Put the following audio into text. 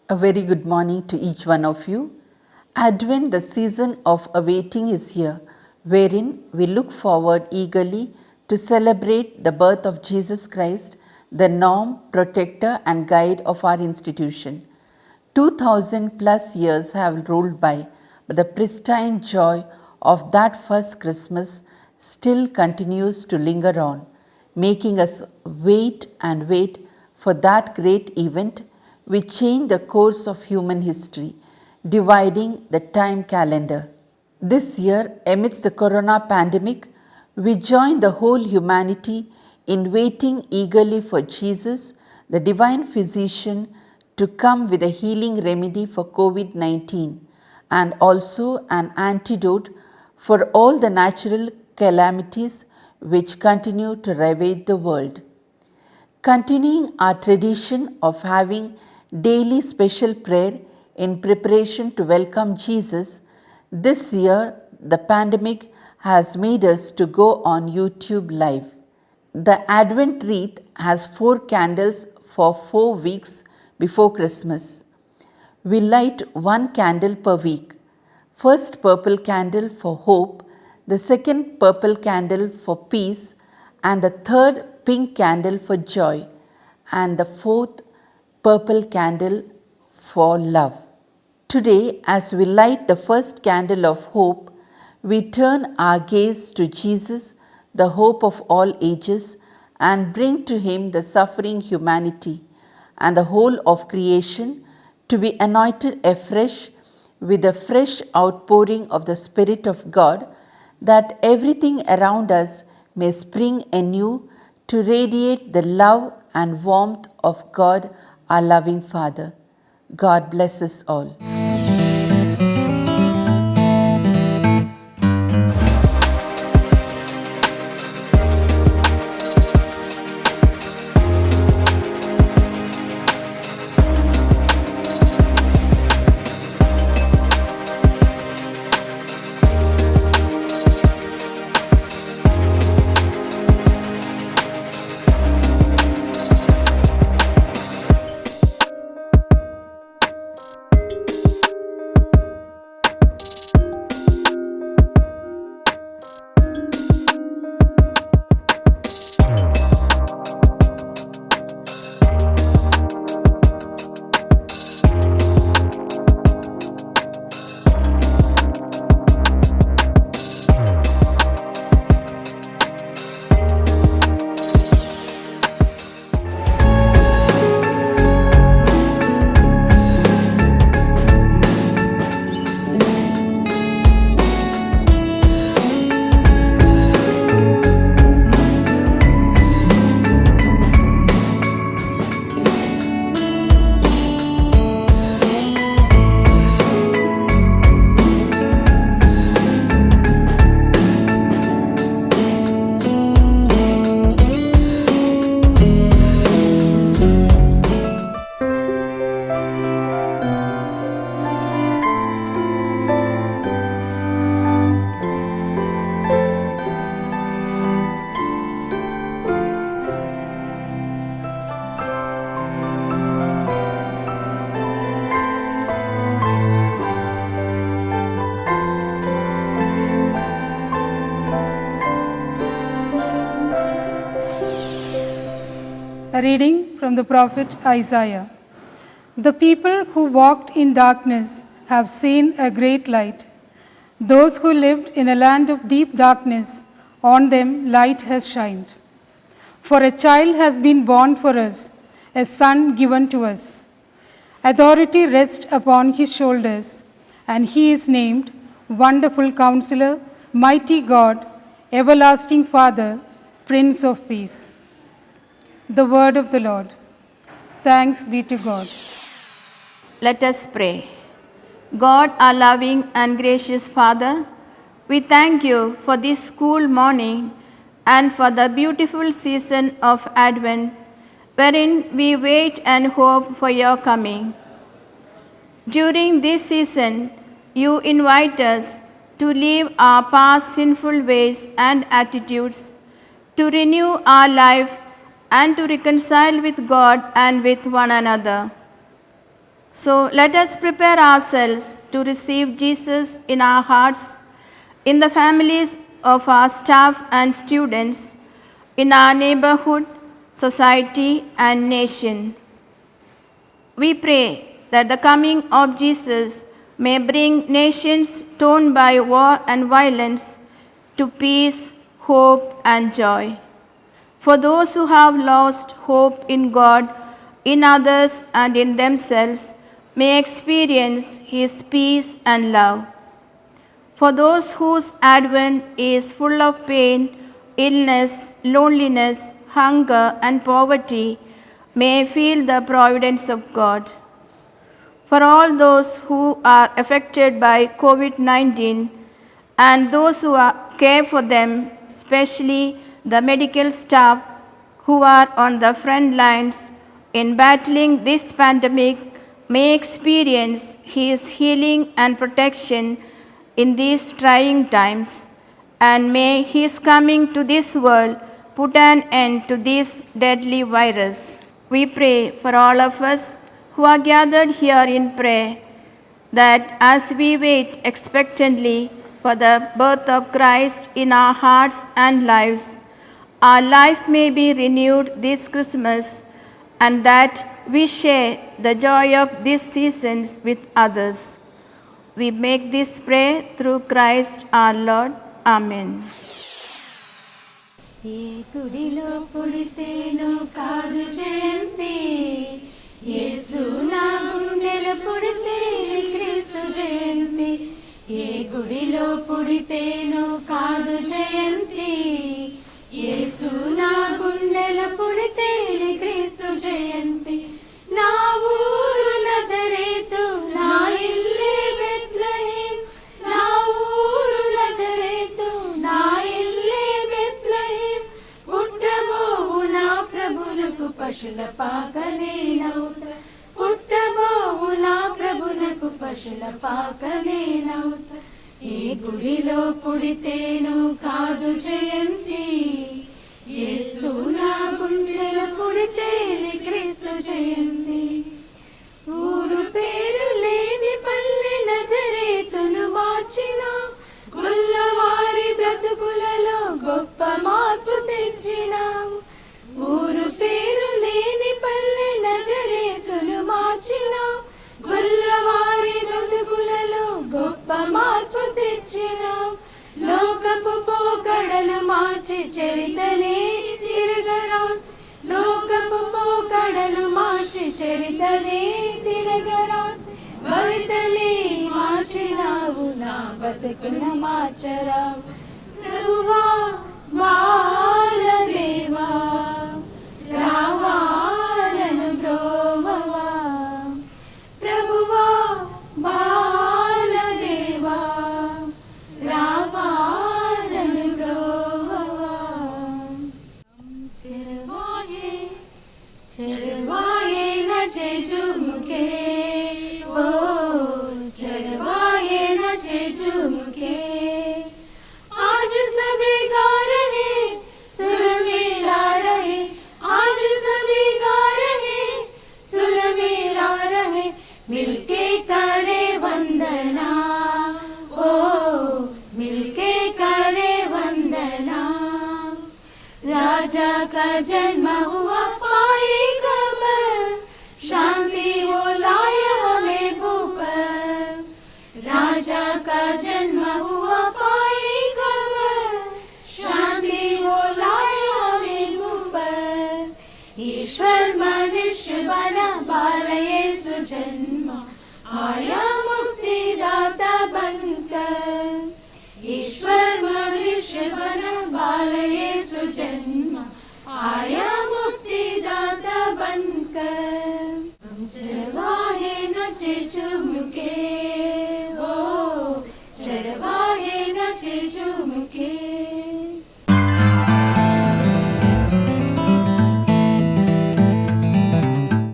A very good morning to each one of you. Advent, the season of awaiting, is here, wherein we look forward eagerly to celebrate the birth of Jesus Christ, the norm, protector, and guide of our institution. 2000 plus years have rolled by, but the pristine joy of that first Christmas still continues to linger on, making us wait and wait for that great event which changed the course of human history, dividing the time calendar. This year, amidst the corona pandemic, we join the whole humanity in waiting eagerly for Jesus, the divine physician, to come with a healing remedy for COVID 19 and also an antidote for all the natural calamities which continue to ravage the world. Continuing our tradition of having daily special prayer in preparation to welcome Jesus, this year the pandemic has made us to go on YouTube Live. The Advent wreath has 4 candles for 4 weeks before Christmas. We light 1 candle per week. First purple candle for hope, the second purple candle for peace, and the third pink candle for joy, and the fourth purple candle for love. Today, as we light the first candle of hope, we turn our gaze to Jesus, the hope of all ages, and bring to Him the suffering humanity and the whole of creation to be anointed afresh with the fresh outpouring of the Spirit of God, that everything around us may spring anew to radiate the love and warmth of God, our loving Father. God bless us all. A reading from the prophet Isaiah. The people who walked in darkness have seen a great light. Those who lived in a land of deep darkness, on them light has shined. For a child has been born for us, a son given to us. Authority rests upon his shoulders, and he is named Wonderful Counselor, Mighty God, Everlasting Father, Prince of Peace. The word of the Lord. Thanks be to God. Let us pray. God, our loving and gracious Father, we thank you for this cool morning and for the beautiful season of Advent, wherein we wait and hope for your coming. During this season, you invite us to leave our past sinful ways and attitudes, to renew our life, and to reconcile with God and with one another. So let us prepare ourselves to receive Jesus in our hearts, in the families of our staff and students, in our neighborhood, society, and nation. We pray that the coming of Jesus may bring nations torn by war and violence to peace, hope, and joy. For those who have lost hope in God, in others, and in themselves, may experience His peace and love. For those whose advent is full of pain, illness, loneliness, hunger, and poverty, may feel the providence of God. For all those who are affected by COVID-19 and those who care for them, especially the medical staff who are on the front lines in battling this pandemic, may experience His healing and protection in these trying times, and may His coming to this world put an end to this deadly virus. We pray for all of us who are gathered here in prayer, that as we wait expectantly for the birth of Christ in our hearts and lives, our life may be renewed this Christmas, and that we share the joy of these seasons with others. We make this prayer through Christ our Lord. Amen. ఏ గుడిలో పుడితేనో కాదు జయంతి, యేసు నా గుండెలో పుడితే క్రీస్తు జయంతి. ఏ గుడిలో పుడితేనో కాదు జయంతి, యేసు నా గుండెలో పుడితే క్రీస్తు జయంతి. నా ఊరు నజరేతు, నా ఇల్లే బెత్లెహేం. నా ఊరు నజరేతు, నా ఇల్లే బెత్లెహేం. పుట్టబోవు నా ప్రభునకు పశుల పాకనేనౌత, పుట్టబోవు నా ప్రభునకు పశుల పాకనేనౌత. ఏ గుడిలో పుడితేనో కాదు జయంతి, యేసు నా గుండెలో పుడితే క్రీస్తు జయంతి. ఊరు పేరు లేని పల్లె నజరేతును మార్చిన, గొల్లవారి బ్రతుకులలో గొప్ప మార్పు తెచ్చినావు. ఊరు పేరు లేని పల్లె నజరేతును మార్చిన, గొల్లవారి బ్రతుకులలో గొప్ప మార్పు తెచ్చినావు. లోకపు పోకడలు మార్చి చరితనే తిరగరాసి, లోకపు పోకడలు మార్చి చరితనే తిరగరాసి. భవితలే మార్చినావు, నా బతుకును మార్చరావు. ప్రభువా బాల దేవా, రావా నన్ను బ్రోవవా. ప్రభువా బాల దేవా, రావా నన్ను బ్రోవవా. చరవాయే చరవాయే నచే झुमके, ओ चरवाए नचे झुमके. आज सभी गा रहे सुर मिला रहे, आज सभी गा रहे सुर मिला रहे. मिलके करे वंदना, ओ मिलके करे वंदना. राजा का जन्म हुआ पाई खबर, शांति वो लाया हमें ऊपर. राजा का जन्म हुआ पाई खबर, शांति वो लाया हमें ऊपर. ईश्वर मनुष्य बना बाल येसु जन्म, आया मुक्तिदाता बनकर. ईश्वर मनुष्य बना बाल येसु जन्म, आया मुक्तिदाता बनकर. चरवाहे नचे झुमके,